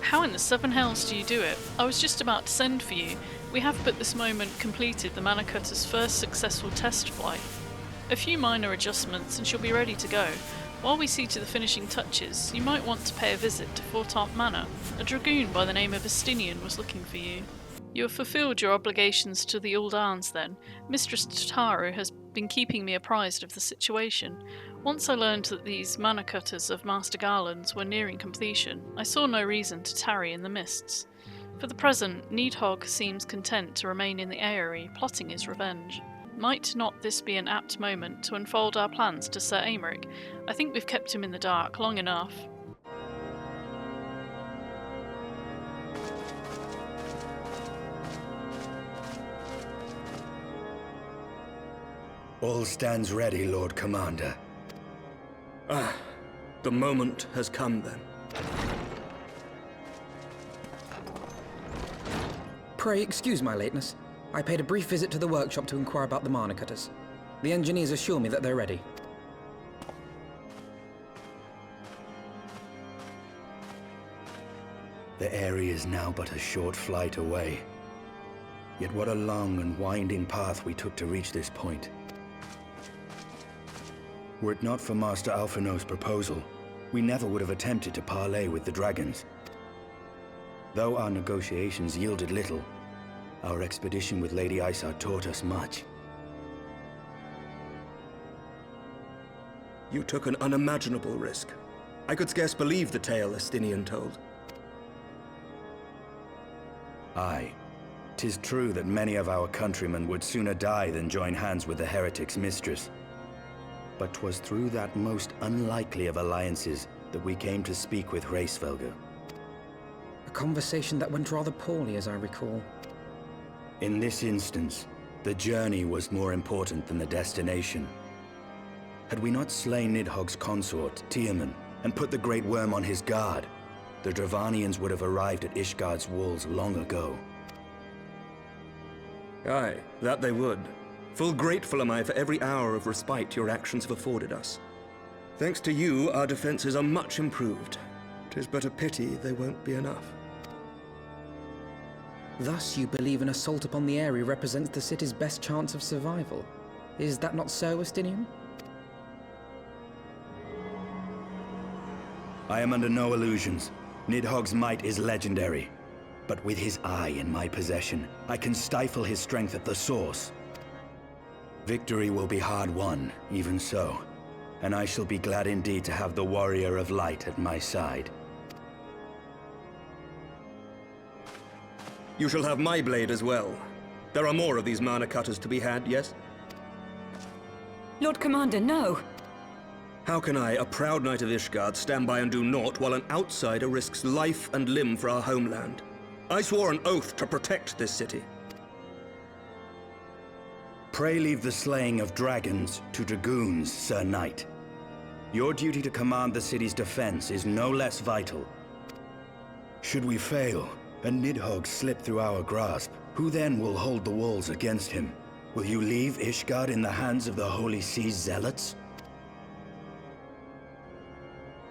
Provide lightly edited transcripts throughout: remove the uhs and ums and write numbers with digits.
How in the seven hells do you do it? I was just about to send for you. We have but this moment completed the Mana Cutter's first successful test flight. A few minor adjustments and she'll be ready to go. While we see to the finishing touches, you might want to pay a visit to Fortarp Manor. A dragoon by the name of Estinian was looking for you. You have fulfilled your obligations to the Uldans then. Mistress Tataru has been keeping me apprised of the situation. Once I learned that these Mana Cutters of Master Garland's were nearing completion, I saw no reason to tarry in the mists. For the present, Needhogg seems content to remain in the Aerie, plotting his revenge. Might not this be an apt moment to unfold our plans to Sir Aymeric? I think we've kept him in the dark long enough. All stands ready, Lord Commander. Ah, the moment has come then. Pray excuse my lateness. I paid a brief visit to the workshop to inquire about the Mana Cutters. The engineers assure me that they're ready. The area is now but a short flight away. Yet what a long and winding path we took to reach this point. Were it not for Master Alphino's proposal, we never would have attempted to parley with the dragons. Though our negotiations yielded little, our expedition with Lady Isar taught us much. You took an unimaginable risk. I could scarce believe the tale Estinian told. Aye. 'Tis true that many of our countrymen would sooner die than join hands with the heretic's mistress. But 'twas through that most unlikely of alliances that we came to speak with Hraesvelgr. A conversation that went rather poorly, as I recall. In this instance, the journey was more important than the destination. Had we not slain Nidhogg's consort, Tiaman, and put the Great Worm on his guard, the Dravanians would have arrived at Ishgard's walls long ago. Aye, that they would. Full grateful am I for every hour of respite your actions have afforded us. Thanks to you, our defenses are much improved. 'Tis but a pity they won't be enough. Thus you believe an assault upon the area represents the city's best chance of survival. Is that not so, Estinian? I am under no illusions. Nidhogg's might is legendary. But with his eye in my possession, I can stifle his strength at the source. Victory will be hard won, even so. And I shall be glad indeed to have the Warrior of Light at my side. You shall have my blade as well. There are more of these Mana Cutters to be had, yes? Lord Commander, no! How can I, a proud knight of Ishgard, stand by and do naught while an outsider risks life and limb for our homeland? I swore an oath to protect this city. Pray leave the slaying of dragons to dragoons, Sir Knight. Your duty to command the city's defense is no less vital. Should we fail, and Nidhogg slip through our grasp, who then will hold the walls against him? Will you leave Ishgard in the hands of the Holy Sea's zealots?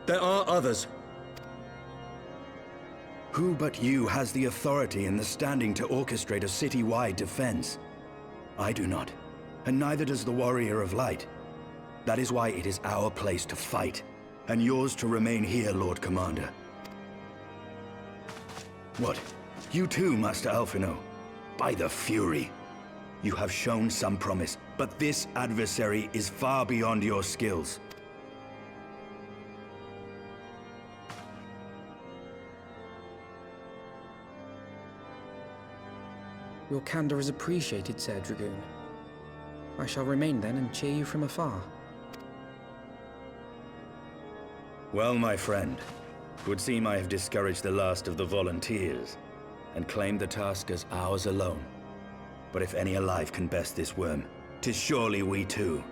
There are others. Who but you has the authority and the standing to orchestrate a city-wide defense? I do not, and neither does the Warrior of Light. That is why it is our place to fight, and yours to remain here, Lord Commander. What? You too, Master Alphino? By the Fury! You have shown some promise, but this adversary is far beyond your skills. Your candor is appreciated, Sir Dragoon. I shall remain then and cheer you from afar. Well, my friend, it would seem I have discouraged the last of the volunteers, and claimed the task as ours alone. But if any alive can best this worm, 'tis surely we too.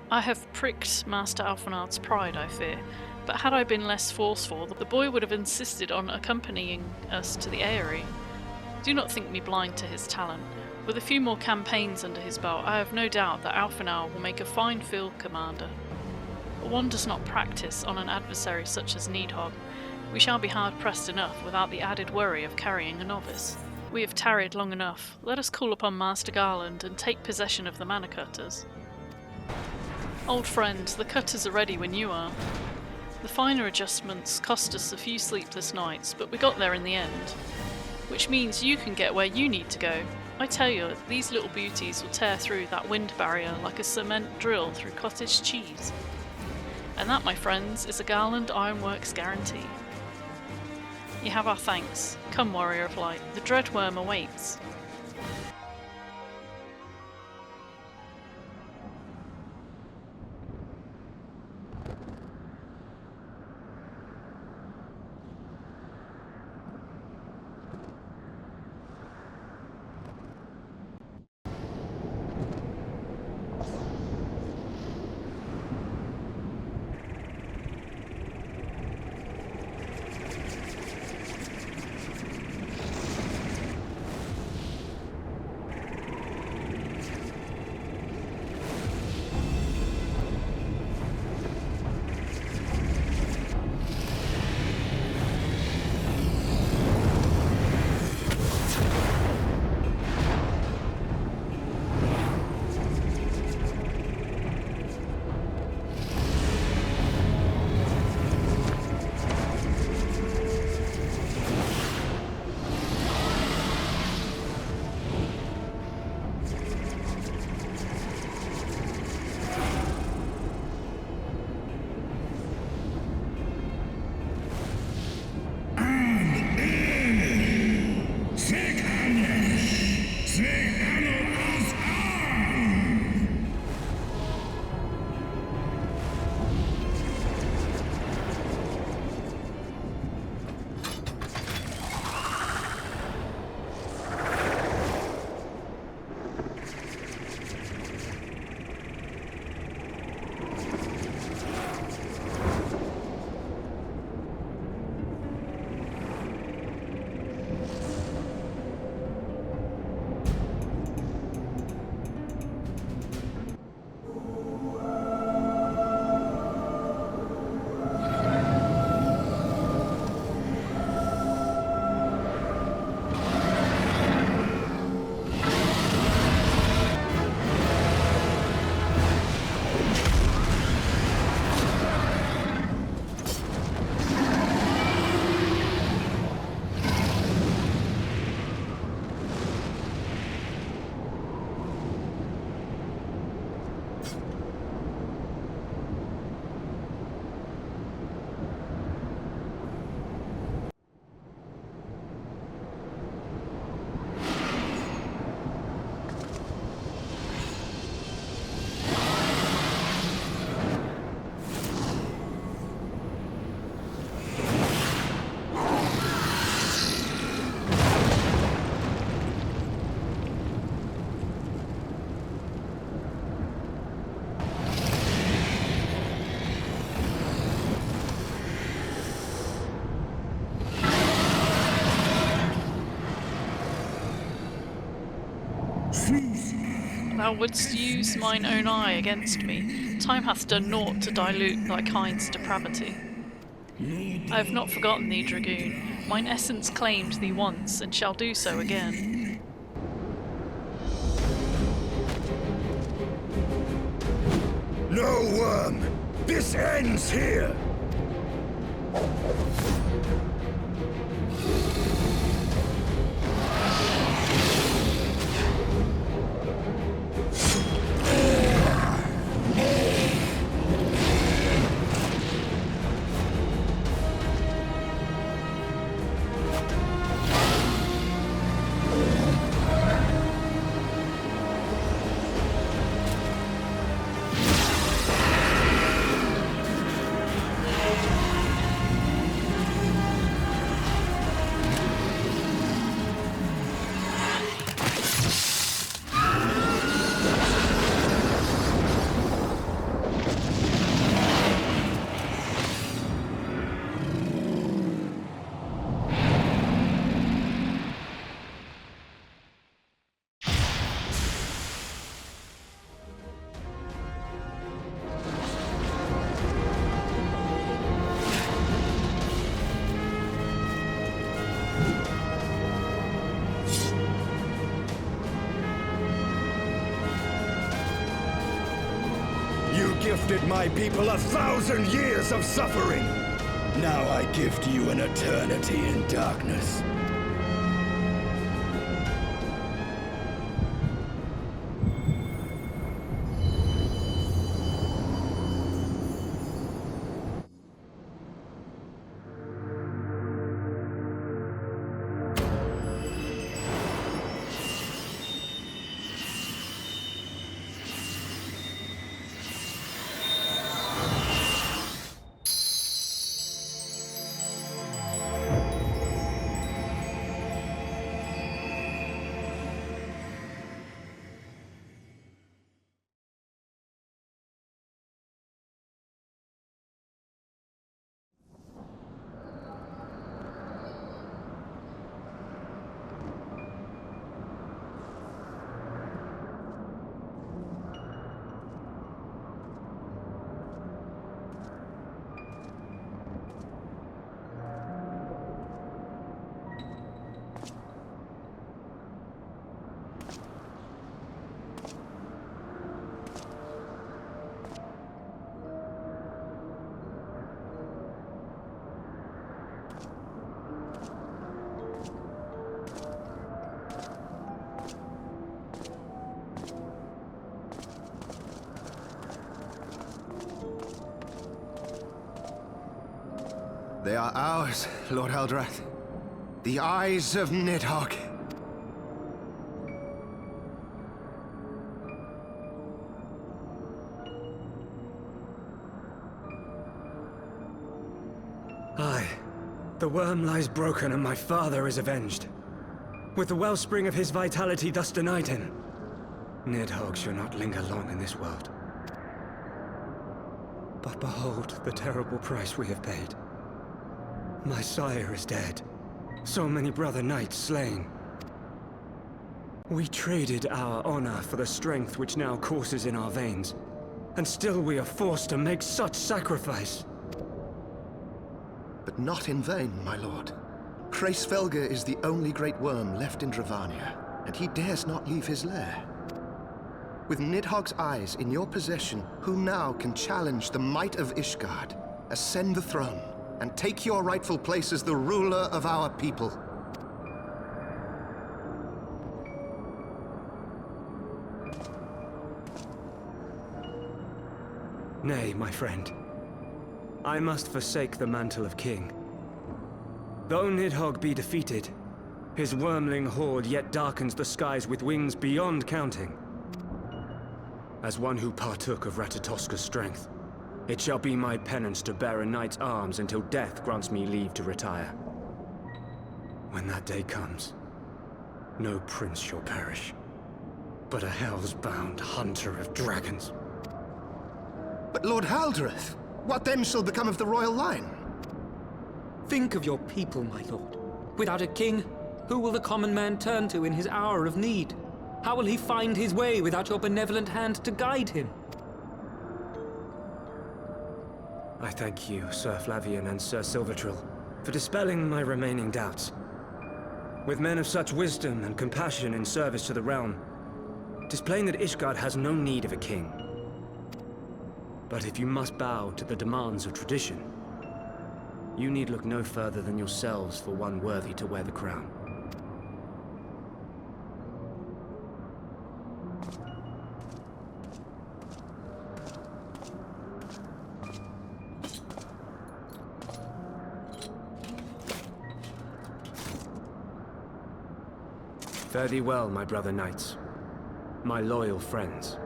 I have pricked Master Alphonard's pride, I fear, but had I been less forceful, the boy would have insisted on accompanying us to the Aerie. Do not think me blind to his talent. With a few more campaigns under his belt, I have no doubt that Alphenau will make a fine field commander. But one does not practice on an adversary such as Needhog. We shall be hard-pressed enough without the added worry of carrying a novice. We have tarried long enough. Let us call upon Master Garland and take possession of the Manor Cutters. Old friend, the cutters are ready when you are. The finer adjustments cost us a few sleepless nights, but we got there in the end. Which means you can get where you need to go. I tell you, these little beauties will tear through that wind barrier like a cement drill through cottage cheese. And that, my friends, is a Garland Ironworks guarantee. You have our thanks. Come, Warrior of Light, the Dreadworm awaits. Thou wouldst use mine own eye against me. Time hath done naught to dilute thy kind's depravity. I have not forgotten thee, dragoon. Mine essence claimed thee once, and shall do so again. No, Worm! This ends here! gifted my people 1,000 years of suffering. Now I gift you an eternity in darkness. They are ours, Lord Haldrath. The eyes of Nidhogg. Aye. The worm lies broken and my father is avenged. With the wellspring of his vitality thus denied him, Nidhogg shall not linger long in this world. But behold the terrible price we have paid. My sire is dead. So many brother knights slain. We traded our honor for the strength which now courses in our veins. And still we are forced to make such sacrifice. But not in vain, my lord. Hraesvelgr is the only great worm left in Dravania, and he dares not leave his lair. With Nidhogg's eyes in your possession, who now can challenge the might of Ishgard, ascend the throne, and take your rightful place as the ruler of our people? Nay, my friend. I must forsake the mantle of king. Though Nidhogg be defeated, his wormling horde yet darkens the skies with wings beyond counting. As one who partook of Ratatoska's strength, it shall be my penance to bear a knight's arms until death grants me leave to retire. When that day comes, no prince shall perish, but a hell's-bound hunter of dragons. But Lord Haldrath, what then shall become of the royal line? Think of your people, my lord. Without a king, who will the common man turn to in his hour of need? How will he find his way without your benevolent hand to guide him? I thank you, Sir Flavian and Sir Silvertrill, for dispelling my remaining doubts. With men of such wisdom and compassion in service to the realm, 'tis plain that Ishgard has no need of a king. But if you must bow to the demands of tradition, you need look no further than yourselves for one worthy to wear the crown. Fare thee well, my brother knights, my loyal friends.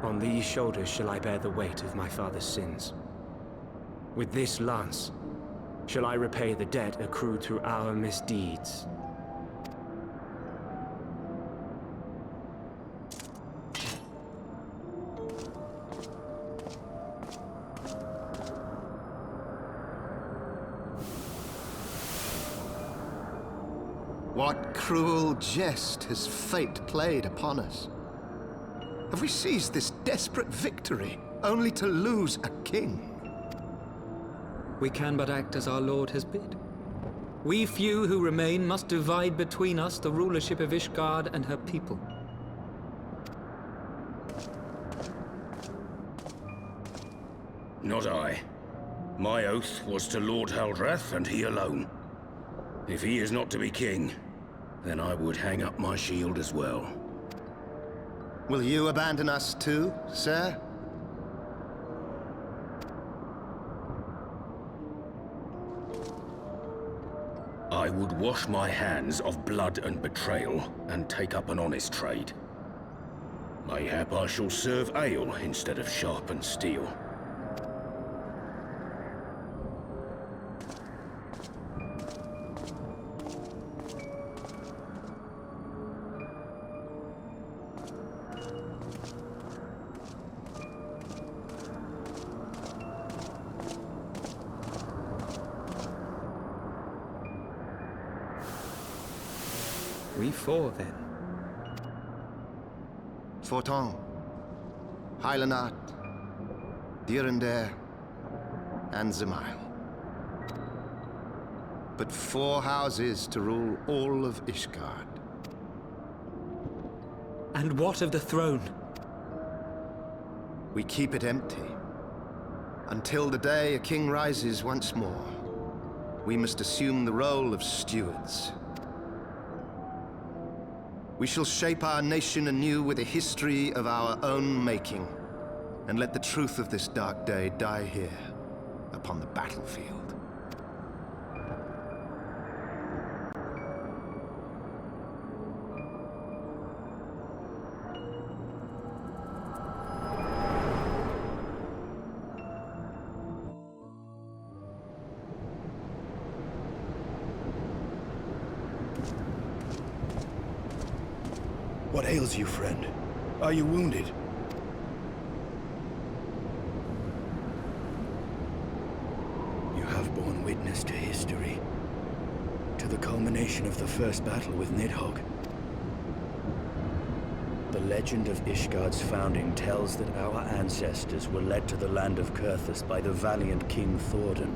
On these shoulders shall I bear the weight of my father's sins. With this lance shall I repay the debt accrued through our misdeeds. What cruel jest has fate played upon us? Have we seized this desperate victory only to lose a king? We can but act as our lord has bid. We few who remain must divide between us the rulership of Ishgard and her people. Not I. My oath was to Lord Haldrath, and he alone. If he is not to be king, then I would hang up my shield as well. Will you abandon us too, sir? I would wash my hands of blood and betrayal, and take up an honest trade. Mayhap I shall serve ale instead of sharpened steel. We four, then. Forton, Heilenat, Dyrendare, and Zemail. But 4 houses to rule all of Ishgard. And what of the throne? We keep it empty. Until the day a king rises once more, we must assume the role of stewards. We shall shape our nation anew with a history of our own making, and let the truth of this dark day die here, upon the battlefield. What ails you, friend? Are you wounded? You have borne witness to history. To the culmination of the first battle with Nidhogg. The legend of Ishgard's founding tells that our ancestors were led to the land of Kurthus by the valiant King Thordan.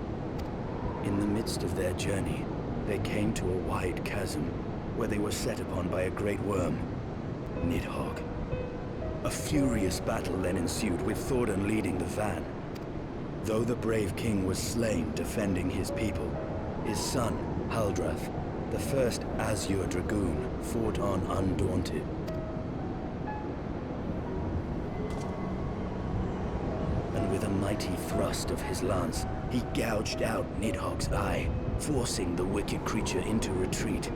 In the midst of their journey, they came to a wide chasm, where they were set upon by a great worm, Nidhogg. A furious battle then ensued, with Thordan leading the van. Though the brave king was slain defending his people, his son, Haldrath, the first Azure Dragoon, fought on undaunted. And with a mighty thrust of his lance, he gouged out Nidhogg's eye, forcing the wicked creature into retreat.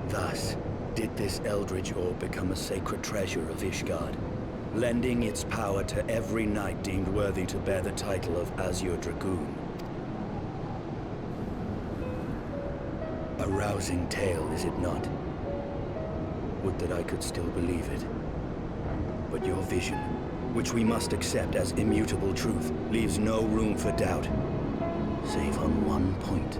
Thus did this eldritch orb become a sacred treasure of Ishgard, lending its power to every knight deemed worthy to bear the title of Azure Dragoon. A rousing tale, is it not? Would that I could still believe it. But your vision, which we must accept as immutable truth, leaves no room for doubt, save on one point.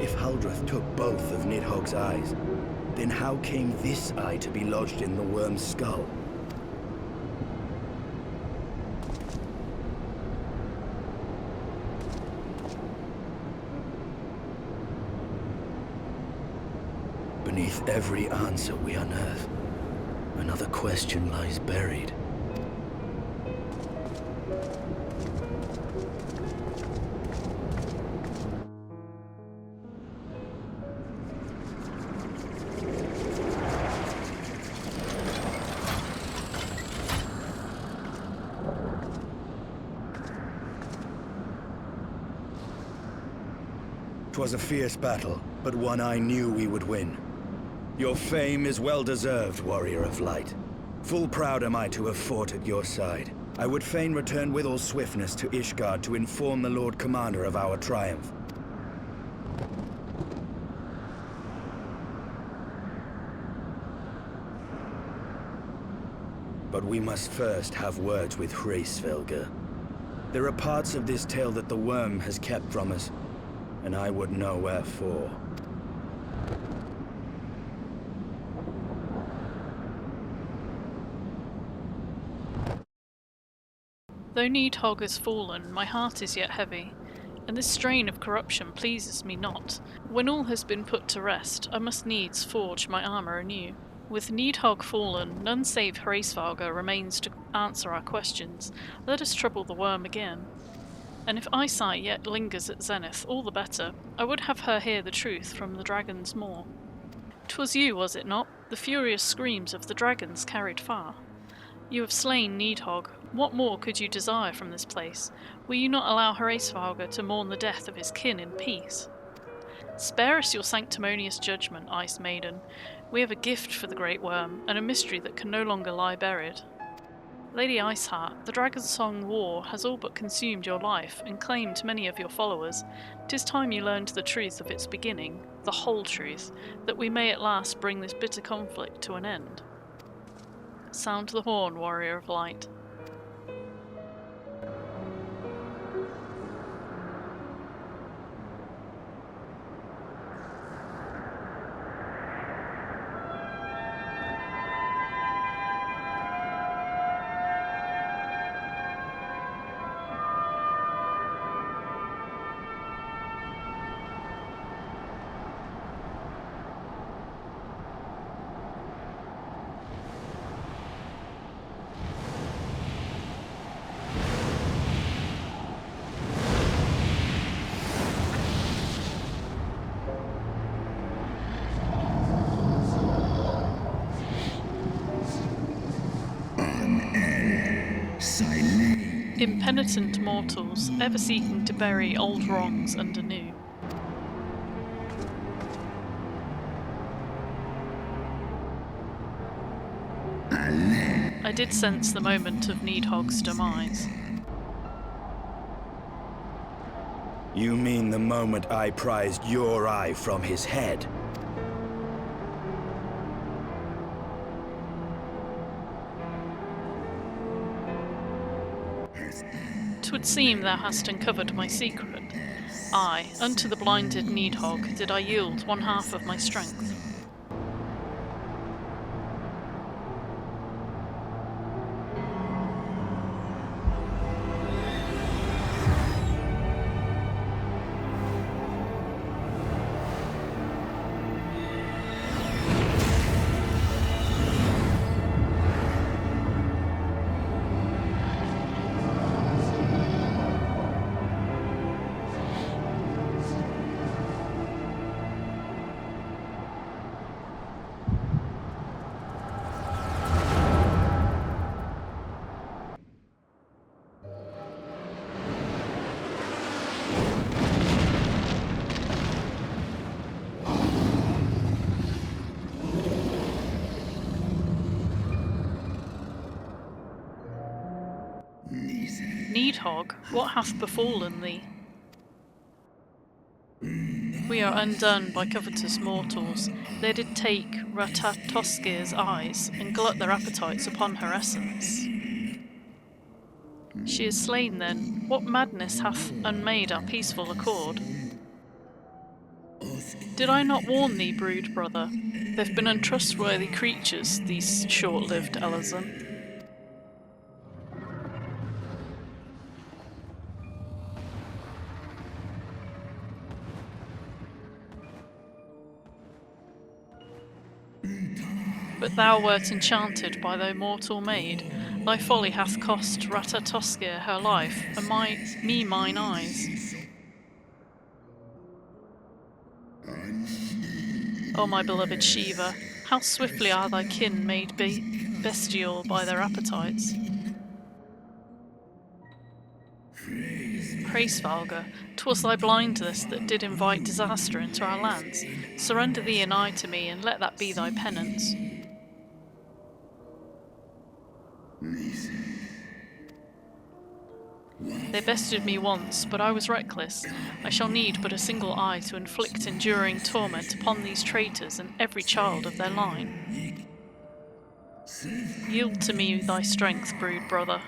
If Haldrath took both of Nidhogg's eyes, then how came this eye to be lodged in the worm's skull? Beneath every answer we unearth, another question lies buried. 'Twas a fierce battle, but one I knew we would win. Your fame is well deserved, warrior of light. Full proud am I to have fought at your side. I would fain return with all swiftness to Ishgard to inform the Lord Commander of our triumph. But we must first have words with Hraesvelgr. There are parts of this tale that the worm has kept from us, and I would know wherefore. Though Nidhogg has fallen, my heart is yet heavy, and this strain of corruption pleases me not. When all has been put to rest, I must needs forge my armour anew. With Nidhogg fallen, none save Hraesvalga remains to answer our questions. Let us trouble the worm again. And if eyesight yet lingers at zenith, all the better. I would have her hear the truth from the dragon's maw. 'Twas you, was it not? The furious screams of the dragons carried far. You have slain Nidhogg. What more could you desire from this place? Will you not allow Hraesvalga to mourn the death of his kin in peace? Spare us your sanctimonious judgment, Ice Maiden. We have a gift for the Great Worm, and a mystery that can no longer lie buried. Lady Iceheart, the Dragonsong War has all but consumed your life and claimed many of your followers. 'Tis time you learned the truth of its beginning, the whole truth, that we may at last bring this bitter conflict to an end. Sound the horn, warrior of light. Impenitent mortals, ever seeking to bury old wrongs under new. I did sense the moment of Nidhogg's demise. You mean the moment I prized your eye from his head? 'Twould seem thou hast uncovered my secret. Aye, unto the blinded Nidhogg did I yield one half of my strength. Nidhogg, what hath befallen thee? We are undone by covetous mortals. They did take Ratatoskir's eyes, and glut their appetites upon her essence. She is slain then. What madness hath unmade our peaceful accord? Did I not warn thee, brood brother? They've been untrustworthy creatures, these short-lived Elazon. But thou wert enchanted by thy mortal maid. Thy folly hath cost Ratatoskir her life, and me mine eyes. O my beloved Shiva, how swiftly are thy kin made bestial by their appetites. Hraesvalga, 'twas thy blindness that did invite disaster into our lands. Surrender thee an eye to me, and let that be thy penance. They bested me once, but I was reckless. I shall need but a single eye to inflict enduring torment upon these traitors and every child of their line. Yield to me thy strength, brood brother.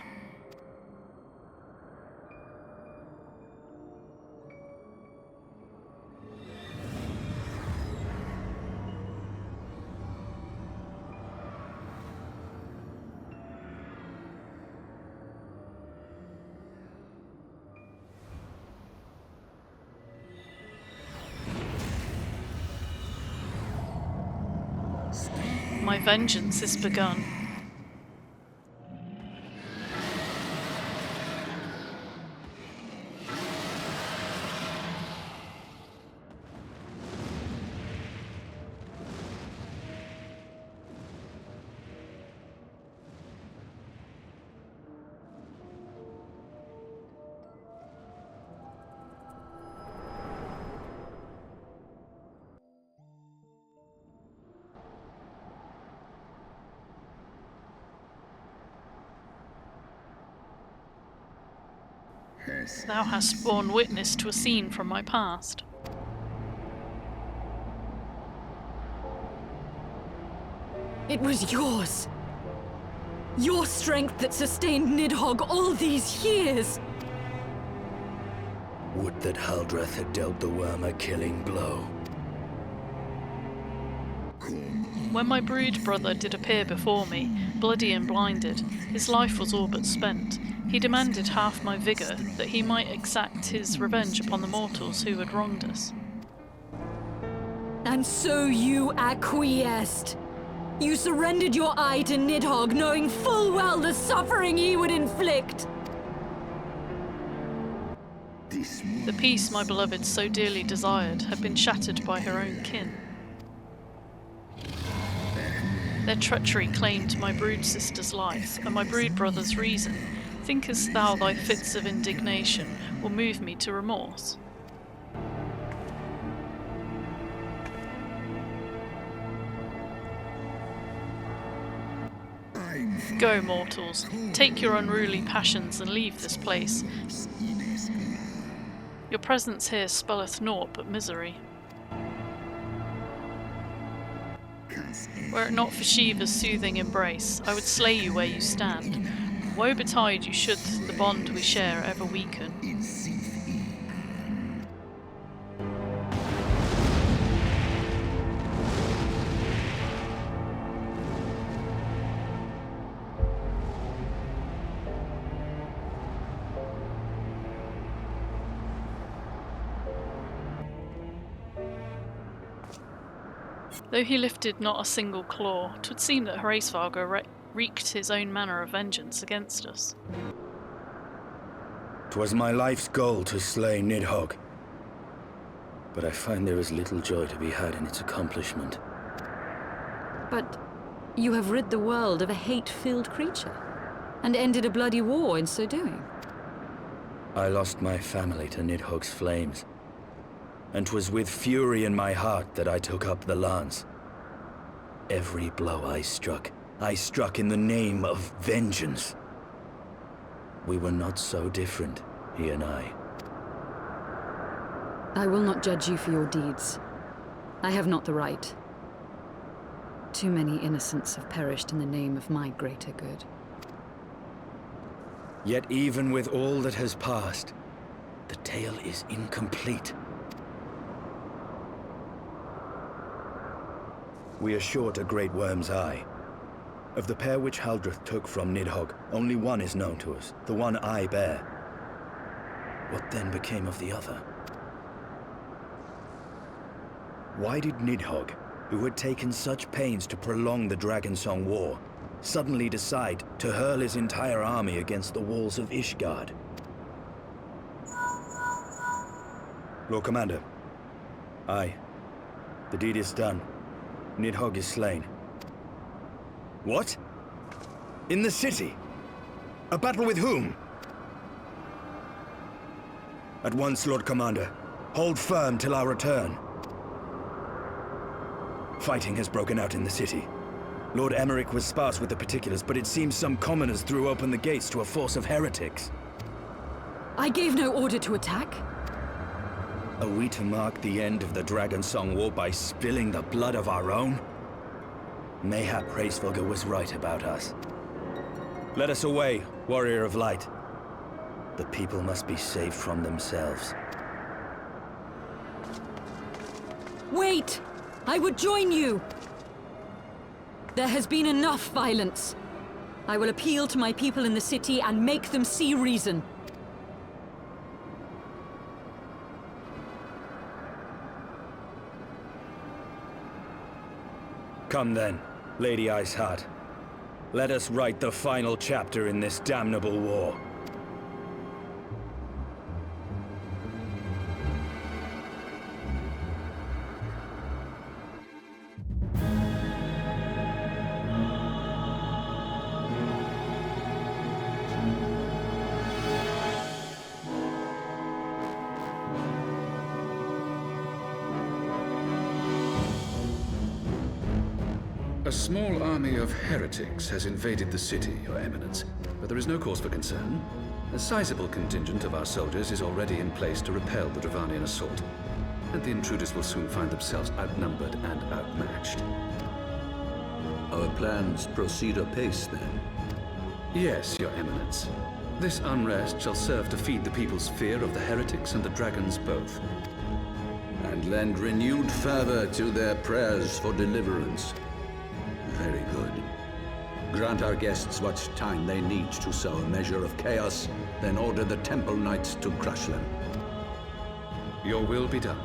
My vengeance is begun. Thou hast borne witness to a scene from my past. It was yours. Your strength that sustained Nidhogg all these years. Would that Haldreth had dealt the worm a killing blow. When my brood brother did appear before me, bloody and blinded, his life was all but spent. He demanded half my vigour, that he might exact his revenge upon the mortals who had wronged us. And so you acquiesced. You surrendered your eye to Nidhogg, knowing full well the suffering he would inflict. The peace my beloved so dearly desired had been shattered by her own kin. Their treachery claimed my brood sister's life, and my brood brother's reason. Thinkest thou thy fits of indignation will move me to remorse? Go, mortals, take your unruly passions and leave this place. Your presence here spelleth naught but misery. Were it not for Shiva's soothing embrace, I would slay you where you stand. Woe betide you should the bond we share ever weaken. Though he lifted not a single claw, 'twould seem that Hraesvelgr wreaked his own manner of vengeance against us. 'Twas my life's goal to slay Nidhogg, but I find there is little joy to be had in its accomplishment. But you have rid the world of a hate-filled creature, and ended a bloody war in so doing. I lost my family to Nidhogg's flames, and 'twas with fury in my heart that I took up the lance. Every blow I struck in the name of vengeance. We were not so different, he and I. I will not judge you for your deeds. I have not the right. Too many innocents have perished in the name of my greater good. Yet even with all that has passed, the tale is incomplete. We are short a great worm's eye. Of the pair which Haldreth took from Nidhogg, only one is known to us, the one I bear. What then became of the other? Why did Nidhogg, who had taken such pains to prolong the Dragonsong War, suddenly decide to hurl his entire army against the walls of Ishgard? Lord Commander. Aye. The deed is done. Nidhogg is slain. What? In the city? A battle with whom? At once, Lord Commander. Hold firm till our return. Fighting has broken out in the city. Lord Emmerich was sparse with the particulars, but it seems some commoners threw open the gates to a force of heretics. I gave no order to attack. Are we to mark the end of the Dragonsong War by spilling the blood of our own? Mayhap Hraesvelgr was right about us. Let us away, Warrior of Light. The people must be saved from themselves. Wait! I would join you! There has been enough violence. I will appeal to my people in the city and make them see reason. Come then. Lady Iceheart, let us write the final chapter in this damnable war. A small army of heretics has invaded the city, Your Eminence, but there is no cause for concern. A sizable contingent of our soldiers is already in place to repel the Dravanian assault, and the intruders will soon find themselves outnumbered and outmatched. Our plans proceed apace, then? Yes, Your Eminence. This unrest shall serve to feed the people's fear of the heretics and the dragons both. And lend renewed fervor to their prayers for deliverance. Very good. Grant our guests what time they need to sow a measure of chaos, then order the Temple Knights to crush them. Your will be done.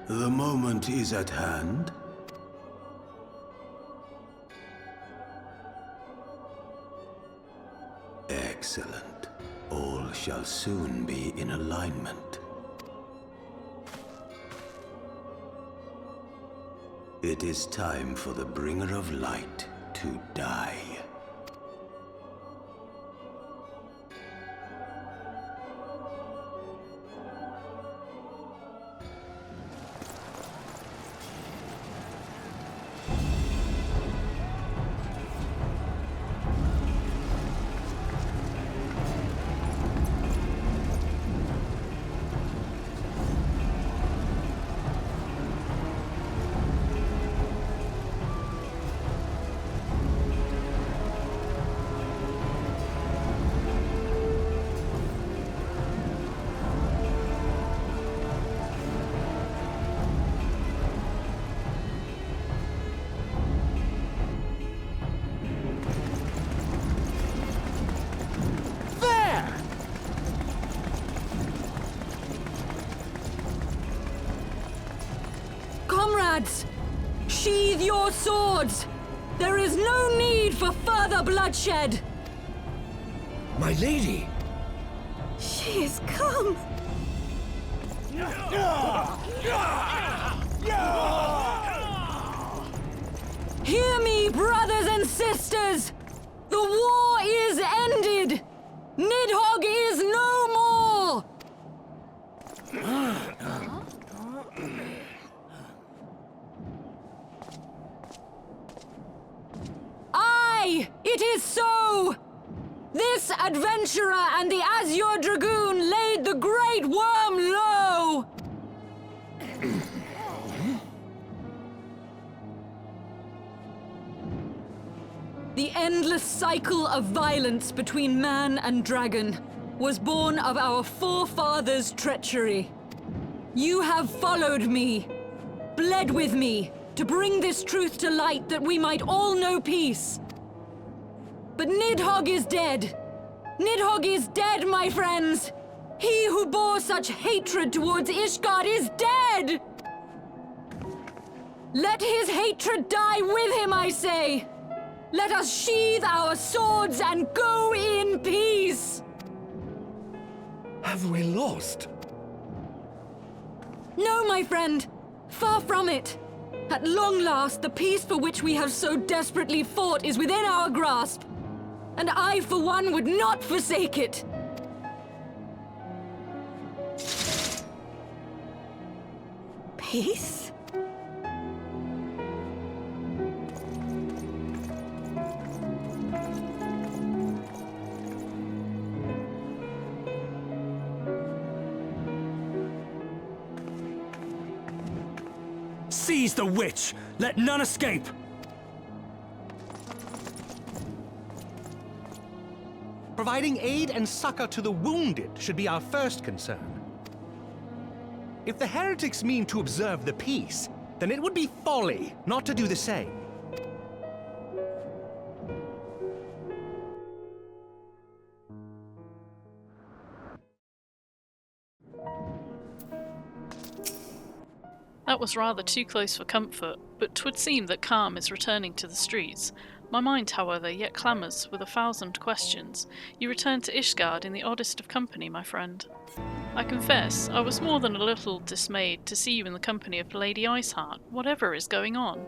The moment is at hand. Excellent. All shall soon be in alignment. It is time for the Bringer of Light to die. Comrades! Sheathe your swords! There is no need for further bloodshed! My lady! She is come! Hear me, brothers and sisters! The war is ended! Nidhogg is no more! Aye, it is so! This adventurer and the Azure Dragoon laid the Great Worm low! The endless cycle of violence between man and dragon was born of our forefathers' treachery. You have followed me, bled with me, to bring this truth to light that we might all know peace. But Nidhogg is dead. Nidhogg is dead, my friends! He who bore such hatred towards Ishgard is dead! Let his hatred die with him, I say! Let us sheathe our swords and go in peace! Have we lost? No, my friend. Far from it. At long last, the peace for which we have so desperately fought is within our grasp. And I, for one, would not forsake it. Peace? Seize the witch! Let none escape! Providing aid and succor to the wounded should be our first concern. If the heretics mean to observe the peace, then it would be folly not to do the same. That was rather too close for comfort, but 'twould seem that calm is returning to the streets. My mind, however, yet clamours with 1,000 questions. You return to Ishgard in the oddest of company, my friend. I confess, I was more than a little dismayed to see you in the company of Lady Iceheart. Whatever is going on?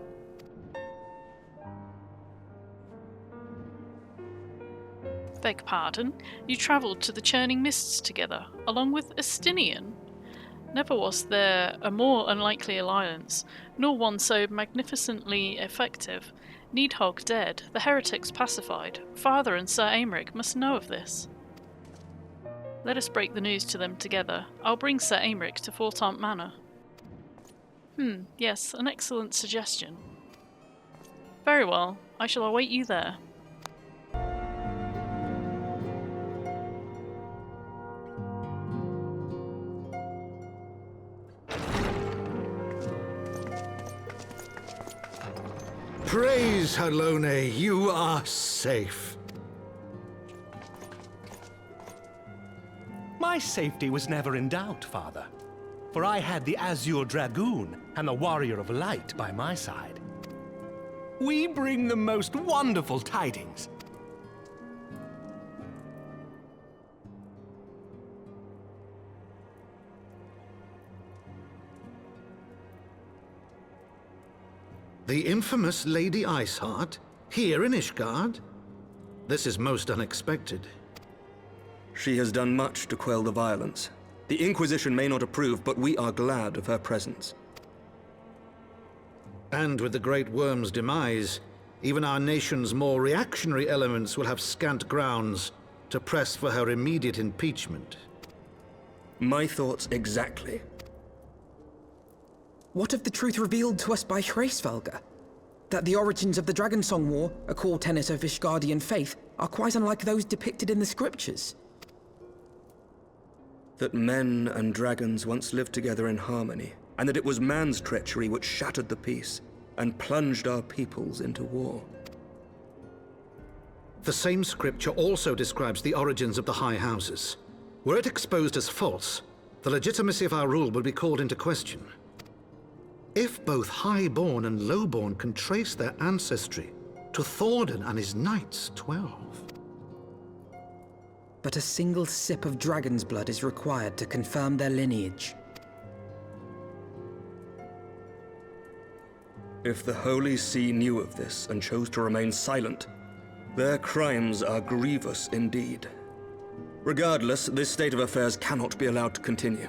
Beg pardon? You travelled to the Churning Mists together, along with Estinian? Never was there a more unlikely alliance, nor one so magnificently effective. Nidhogg dead, the heretics pacified. Father and Sir Aymeric must know of this. Let us break the news to them together. I'll bring Sir Aymeric to Fortaunt Manor. Yes, an excellent suggestion. Very well, I shall await you there. Praise Halone, you are safe. My safety was never in doubt, Father, for I had the Azure Dragoon and the Warrior of Light by my side. We bring the most wonderful tidings. The infamous Lady Iceheart, here in Ishgard? This is most unexpected. She has done much to quell the violence. The Inquisition may not approve, but we are glad of her presence. And with the Great Worm's demise, even our nation's more reactionary elements will have scant grounds to press for her immediate impeachment. My thoughts exactly. What of the truth revealed to us by Hraesvelgr? That the origins of the Dragonsong War, a core tenet of Ishgardian faith, are quite unlike those depicted in the scriptures. That men and dragons once lived together in harmony, and that it was man's treachery which shattered the peace and plunged our peoples into war. The same scripture also describes the origins of the High Houses. Were it exposed as false, the legitimacy of our rule would be called into question. If both Highborn and Lowborn can trace their ancestry to Thordan and his Knights 12. But a single sip of dragon's blood is required to confirm their lineage. If the Holy See knew of this and chose to remain silent, their crimes are grievous indeed. Regardless, this state of affairs cannot be allowed to continue.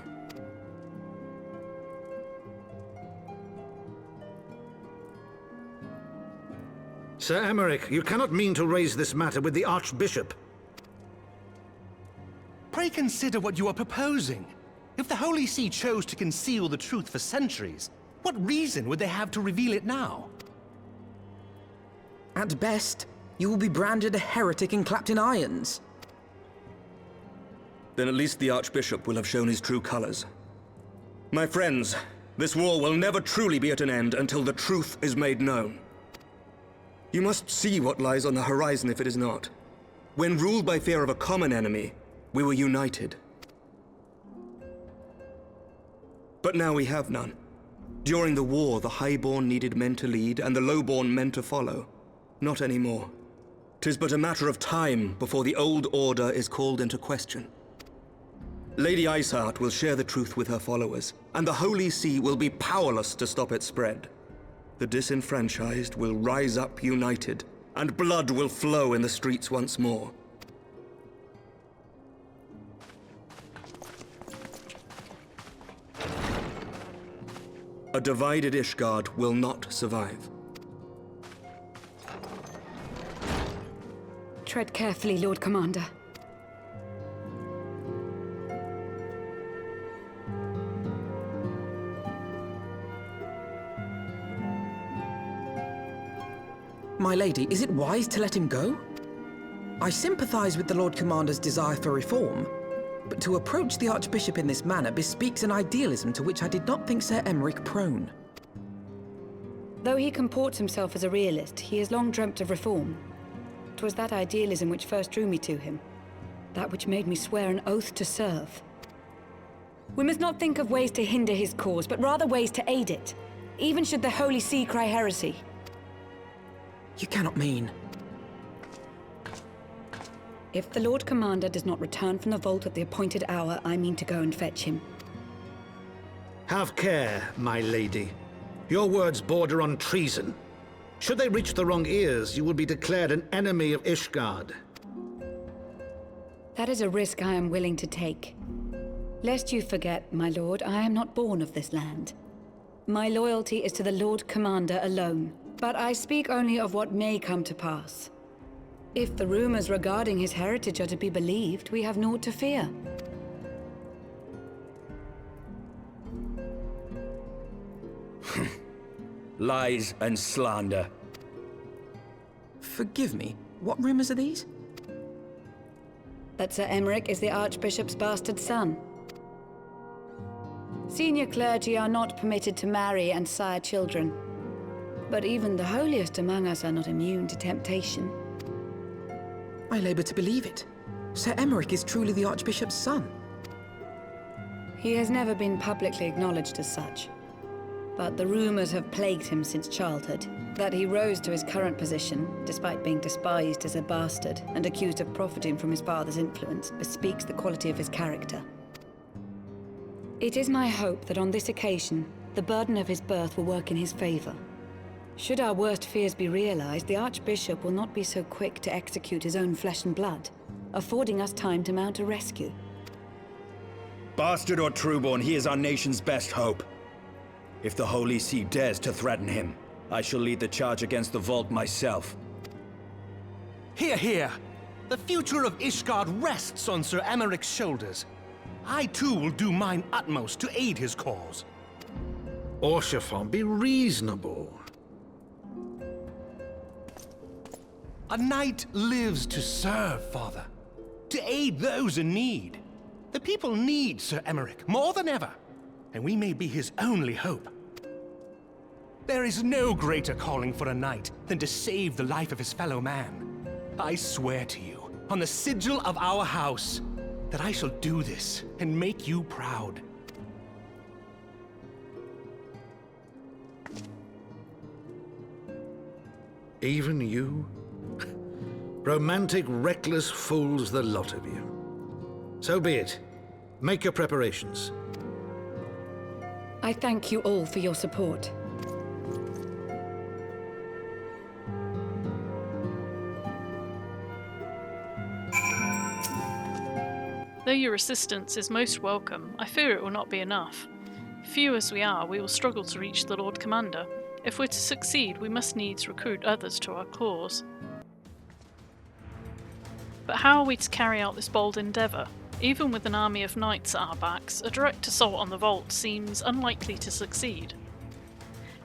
Sir Aymeric, you cannot mean to raise this matter with the Archbishop. Pray consider what you are proposing. If the Holy See chose to conceal the truth for centuries, what reason would they have to reveal it now? At best, you will be branded a heretic and clapped in irons. Then at least the Archbishop will have shown his true colors. My friends, this war will never truly be at an end until the truth is made known. You must see what lies on the horizon if it is not. When ruled by fear of a common enemy, we were united. But now we have none. During the war, the Highborn needed men to lead, and the Lowborn men to follow. Not anymore. 'Tis but a matter of time before the old order is called into question. Lady Iceheart will share the truth with her followers, and the Holy See will be powerless to stop its spread. The disenfranchised will rise up united, and blood will flow in the streets once more. A divided Ishgard will not survive. Tread carefully, Lord Commander. My lady, is it wise to let him go? I sympathize with the Lord Commander's desire for reform, but to approach the Archbishop in this manner bespeaks an idealism to which I did not think Sir Emeric prone. Though he comports himself as a realist, he has long dreamt of reform. 'Twas that idealism which first drew me to him, that which made me swear an oath to serve. We must not think of ways to hinder his cause, but rather ways to aid it, even should the Holy See cry heresy. You cannot mean... If the Lord Commander does not return from the vault at the appointed hour, I mean to go and fetch him. Have care, my lady. Your words border on treason. Should they reach the wrong ears, you will be declared an enemy of Ishgard. That is a risk I am willing to take. Lest you forget, my lord, I am not born of this land. My loyalty is to the Lord Commander alone, but I speak only of what may come to pass. If the rumors regarding his heritage are to be believed, we have naught to fear. Lies and slander. Forgive me, what rumors are these? That Sir Emeric is the Archbishop's bastard son. Senior clergy are not permitted to marry and sire children, but even the holiest among us are not immune to temptation. I labor to believe it. Sir Emeric is truly the Archbishop's son. He has never been publicly acknowledged as such, but the rumors have plagued him since childhood. That he rose to his current position, despite being despised as a bastard and accused of profiting from his father's influence, bespeaks the quality of his character. It is my hope that on this occasion, the burden of his birth will work in his favor. Should our worst fears be realized, the Archbishop will not be so quick to execute his own flesh and blood, affording us time to mount a rescue. Bastard or trueborn, he is our nation's best hope. If the Holy See dares to threaten him, I shall lead the charge against the Vault myself. Hear, hear! The future of Ishgard rests on Sir Emeric's shoulders. I too will do mine utmost to aid his cause. Orshafon, be reasonable. A knight lives to serve, Father. To aid those in need. The people need Sir Emeric more than ever, and we may be his only hope. There is no greater calling for a knight than to save the life of his fellow man. I swear to you, on the sigil of our house, that I shall do this and make you proud. Even you? Romantic, reckless fools, the lot of you. So be it. Make your preparations. I thank you all for your support. Though your assistance is most welcome, I fear it will not be enough. Few as we are, we will struggle to reach the Lord Commander. If we're to succeed, we must needs recruit others to our cause. But how are we to carry out this bold endeavour? Even with an army of knights at our backs, a direct assault on the vault seems unlikely to succeed.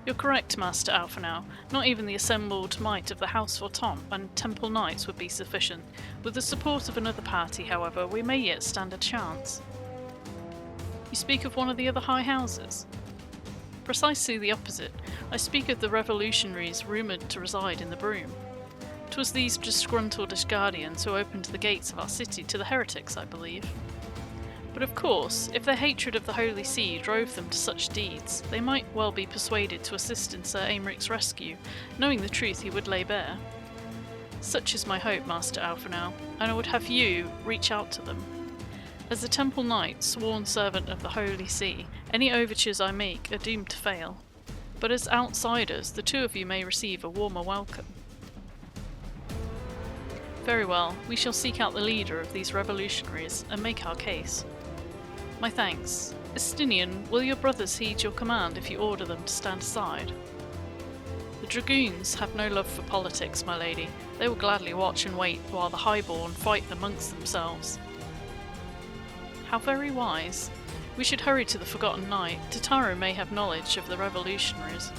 You're correct, Master Alphinaud. Not even the assembled might of the House Fortemps and Temple Knights would be sufficient. With the support of another party, however, we may yet stand a chance. You speak of one of the other high houses? Precisely the opposite. I speak of the revolutionaries rumoured to reside in the Broom. 'Twas these disgruntled Ishgardians who opened the gates of our city to the heretics, I believe. But of course, if their hatred of the Holy See drove them to such deeds, they might well be persuaded to assist in Sir Aemeric's rescue, knowing the truth he would lay bare. Such is my hope, Master Alphinaud, and I would have you reach out to them. As the Temple Knight, sworn servant of the Holy See, any overtures I make are doomed to fail. But as outsiders, the two of you may receive a warmer welcome. Very well, we shall seek out the leader of these revolutionaries and make our case. My thanks. Estinian, will your brothers heed your command if you order them to stand aside? The dragoons have no love for politics, my lady. They will gladly watch and wait while the highborn fight amongst themselves. How very wise. We should hurry to the Forgotten Knight. Tataru may have knowledge of the revolutionaries.